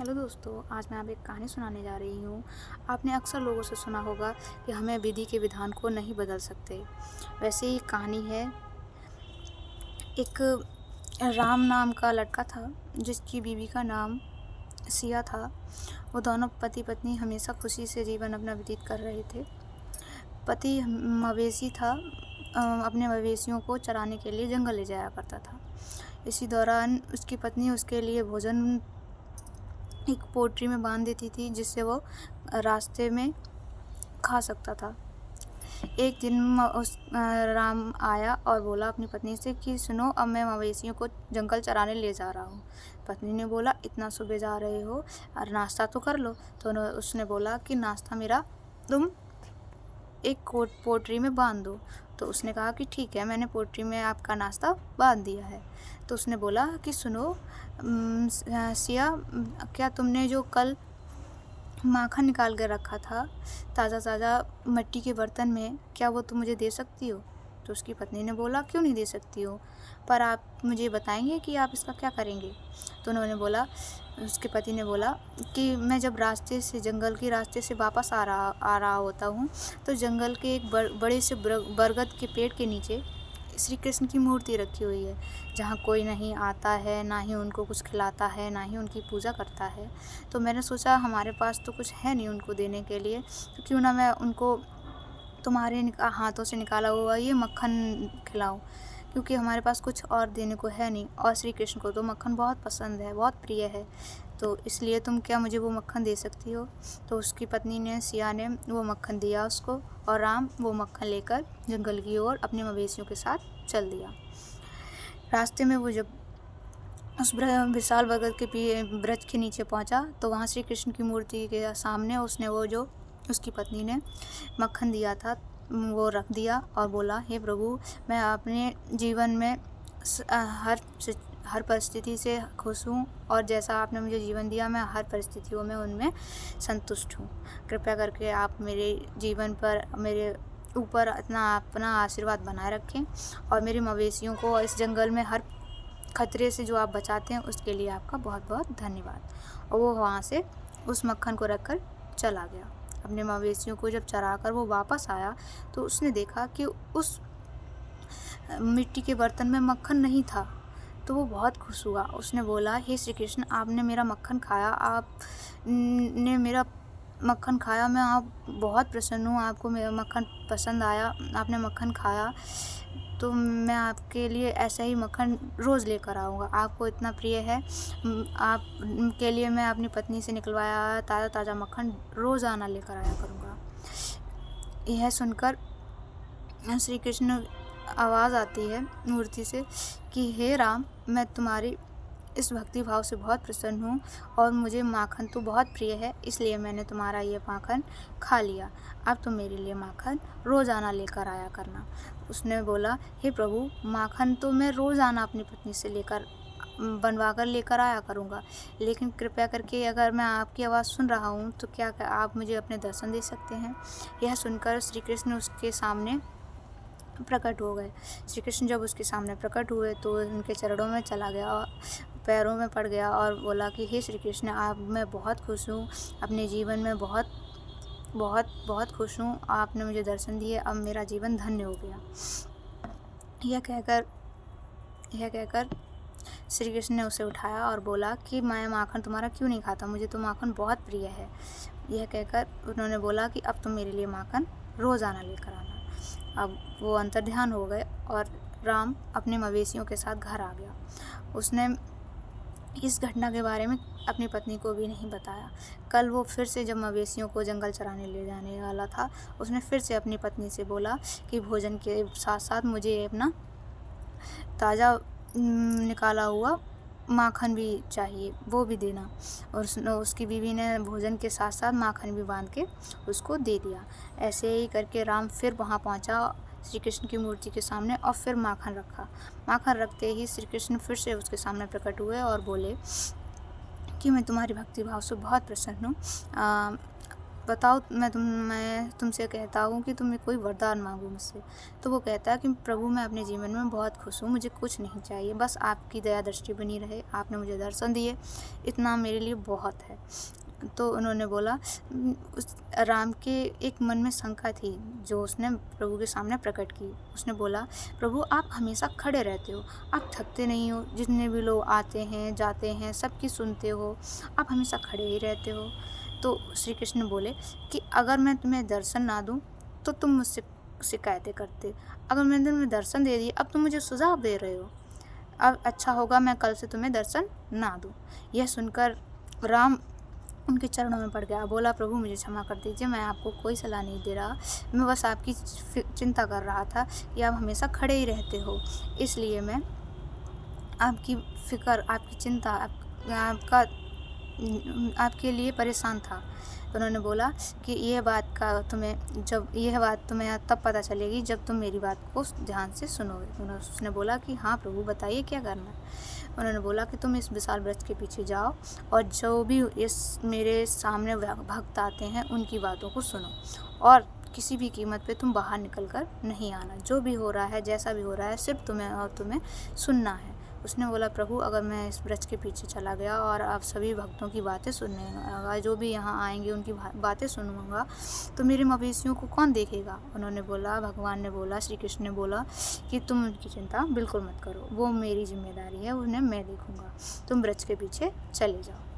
Hello दोस्तों, आज मैं आपको एक कहानी सुनाने जा रही हूँ। आपने अक्सर लोगों से सुना होगा कि हमें विधि के विधान को नहीं बदल सकते। वैसे ही कहानी है। एक राम नाम का लड़का था जिसकी बीवी का नाम सिया था। वो दोनों पति पत्नी हमेशा खुशी से जीवन अपना व्यतीत कर रहे थे। पति मवेशी था, अपने मवेशियों को चराने के लिए जंगल ले जाया करता था। इसी दौरान उसकी पत्नी उसके लिए भोजन एक पोटली में बांध देती थी जिससे वो रास्ते में खा सकता था। एक दिन राम आया और बोला अपनी पत्नी से कि सुनो, अब मैं मवेशियों को जंगल चराने ले जा रहा हूँ। पत्नी ने बोला, इतना सुबह जा रहे हो और नाश्ता तो कर लो। तो उसने बोला कि नाश्ता मेरा तुम एक पोटली में बांध दो। तो उसने कहा कि ठीक है, मैंने पोटली में आपका नाश्ता बांध दिया है। तो उसने बोला कि सुनो सिया, क्या तुमने जो कल माखन निकाल कर रखा था ताज़ा ताज़ा मिट्टी के बर्तन में, क्या वो तुम मुझे दे सकती हो? तो उसकी पत्नी ने बोला, क्यों नहीं दे सकती हो, पर आप मुझे बताएंगे कि आप इसका क्या करेंगे? तो उन्होंने बोला, उसके पति ने बोला कि मैं जब जंगल के रास्ते से वापस आ रहा होता हूँ तो जंगल के एक बड़े से बरगद के पेड़ के नीचे श्री कृष्ण की मूर्ति रखी हुई है, जहाँ कोई नहीं आता है, ना ही उनको कुछ खिलाता है, ना ही उनकी पूजा करता है। तो मैंने सोचा हमारे पास तो कुछ है नहीं उनको देने के लिए, तो क्यों ना मैं उनको तुम्हारे हाथों से निकाला हुआ ये मक्खन खिलाऊं, क्योंकि हमारे पास कुछ और देने को है नहीं और श्री कृष्ण को तो मक्खन बहुत पसंद है, बहुत प्रिय है, तो इसलिए तुम क्या मुझे वो मक्खन दे सकती हो? तो उसकी पत्नी ने, सिया ने, वो मक्खन दिया उसको और राम वो मक्खन लेकर जंगल की ओर अपने मवेशियों के साथ चल दिया। रास्ते में वो जब उस विशाल बरगद के वृक्ष के नीचे पहुंचा तो वहाँ श्री कृष्ण की मूर्ति के सामने उसने वो जो उसकी पत्नी ने मक्खन दिया था वो रख दिया और बोला, हे प्रभु, मैं अपने जीवन में हर परिस्थिति से खुश हूँ और जैसा आपने मुझे जीवन दिया मैं हर परिस्थितियों में उनमें संतुष्ट हूँ। कृपया करके आप मेरे जीवन पर, मेरे ऊपर अपना आशीर्वाद बनाए रखें और मेरे मवेशियों को इस जंगल में हर खतरे से जो आप बचाते हैं उसके लिए आपका बहुत बहुत धन्यवाद। और वो वहाँ से उस मक्खन को रखकर चला गया। अपने मवेशियों को जब चराकर वो वापस आया तो उसने देखा कि उस मिट्टी के बर्तन में मक्खन नहीं था। तो वो बहुत खुश हुआ। उसने बोला, हे श्री कृष्ण, आपने मेरा मक्खन खाया, आपने मेरा मक्खन खाया, मैं आप बहुत प्रसन्न हूँ, आपको मेरा मक्खन पसंद आया, आपने मक्खन खाया, तो मैं आपके लिए ऐसा ही मक्खन रोज़ लेकर आऊँगा, आपको इतना प्रिय है। आप के लिए मैं अपनी पत्नी से निकलवाया ताज़ा ताज़ा मक्खन रोज़ाना लेकर आया करूँगा। यह सुनकर श्री कृष्ण आवाज़ आती है मूर्ति से कि हे राम, मैं तुम्हारी इस भक्ति भाव से बहुत प्रसन्न हूँ और मुझे माखन तो बहुत प्रिय है, इसलिए मैंने तुम्हारा ये माखन खा लिया। अब तुम मेरे लिए माखन रोज़ाना लेकर आया करना। उसने बोला, हे प्रभु, माखन तो मैं रोज़ाना अपनी पत्नी से बनवा कर लेकर आया करूँगा, लेकिन कृपया करके अगर मैं आपकी आवाज़ सुन रहा हूँ तो क्या आप मुझे अपने दर्शन दे सकते हैं? यह सुनकर श्री कृष्ण उसके सामने प्रकट हो गए। श्री कृष्ण जब उसके सामने प्रकट हुए तो उनके चरणों में चला गया और पैरों में पड़ गया और बोला कि हे श्री कृष्ण, आप, मैं बहुत खुश हूँ, अपने जीवन में बहुत बहुत बहुत खुश हूँ, आपने मुझे दर्शन दिए, अब मेरा जीवन धन्य हो गया। यह कहकर श्री कृष्ण ने उसे उठाया और बोला कि मैं माखन तुम्हारा क्यों नहीं खाता, मुझे तो माखन बहुत प्रिय है। यह कहकर उन्होंने बोला कि अब तुम मेरे लिए माखन रोज़ाना लेकर आना। अब वो अंतर्ध्यान हो गए और राम अपने मवेशियों के साथ घर आ गया। उसने इस घटना के बारे में अपनी पत्नी को भी नहीं बताया। कल वो फिर से जब मवेशियों को जंगल चराने ले जाने वाला था, उसने फिर से अपनी पत्नी से बोला कि भोजन के साथ साथ मुझे अपना ताज़ा निकाला हुआ माखन भी चाहिए, वो भी देना। और उसकी बीवी ने भोजन के साथ साथ माखन भी बांध के उसको दे दिया। ऐसे ही करके राम फिर वहाँ पहुँचा श्री कृष्ण की मूर्ति के सामने और फिर माखन रखा। माखन रखते ही श्री कृष्ण फिर से उसके सामने प्रकट हुए और बोले कि मैं तुम्हारी भक्ति भाव से बहुत प्रसन्न हूँ, बताओ, मैं तुमसे कहता हूँ कि तुम्हें कोई वरदान मांगो मुझसे। तो वो कहता है कि प्रभु, मैं अपने जीवन में बहुत खुश हूँ, मुझे कुछ नहीं चाहिए, बस आपकी दया दृष्टि बनी रहे, आपने मुझे दर्शन दिए, इतना मेरे लिए बहुत है। तो उन्होंने बोला, उस राम के एक मन में शंका थी जो उसने प्रभु के सामने प्रकट की। उसने बोला, प्रभु आप हमेशा खड़े रहते हो, आप थकते नहीं हो, जितने भी लोग आते हैं जाते हैं सबकी सुनते हो, आप हमेशा खड़े ही रहते हो। तो श्री कृष्ण बोले कि अगर मैं तुम्हें दर्शन ना दूं तो तुम मुझसे शिकायतें करते, अगर मैंने तुम्हें दर्शन दे दिया अब तुम मुझे सुझाव दे रहे हो, अब अच्छा होगा मैं कल से तुम्हें दर्शन ना दूं। यह सुनकर राम उनके चरणों में पड़ गया, बोला, प्रभु मुझे क्षमा कर दीजिए, मैं आपको कोई सलाह नहीं दे रहा, मैं बस आपकी चिंता कर रहा था कि आप हमेशा खड़े ही रहते हो, इसलिए मैं आपकी फ़िक्र, आपकी चिंता, आपके लिए परेशान था। तो उन्होंने बोला कि यह बात तुम्हें तब पता चलेगी जब तुम मेरी बात को ध्यान से सुनोगे। उसने बोला कि हाँ प्रभु, बताइए क्या करना है। उन्होंने बोला कि तुम इस विशाल वृक्ष के पीछे जाओ और जो भी इस मेरे सामने भक्त आते हैं उनकी बातों को सुनो, और किसी भी कीमत पे तुम बाहर निकल कर नहीं आना, जो भी हो रहा है जैसा भी हो रहा है सिर्फ तुम्हें सुनना है। उसने बोला, प्रभु अगर मैं इस वृक्ष के पीछे चला गया और आप सभी भक्तों की बातें सुनने लगा, जो भी यहाँ आएंगे उनकी बातें सुनूंगा, तो मेरे मवेशियों को कौन देखेगा। उन्होंने बोला, भगवान ने बोला, श्री कृष्ण ने बोला कि तुम उनकी चिंता बिल्कुल मत करो, वो मेरी जिम्मेदारी है, उन्हें मैं देखूँगा, तुम वृक्ष के पीछे चले जाओ।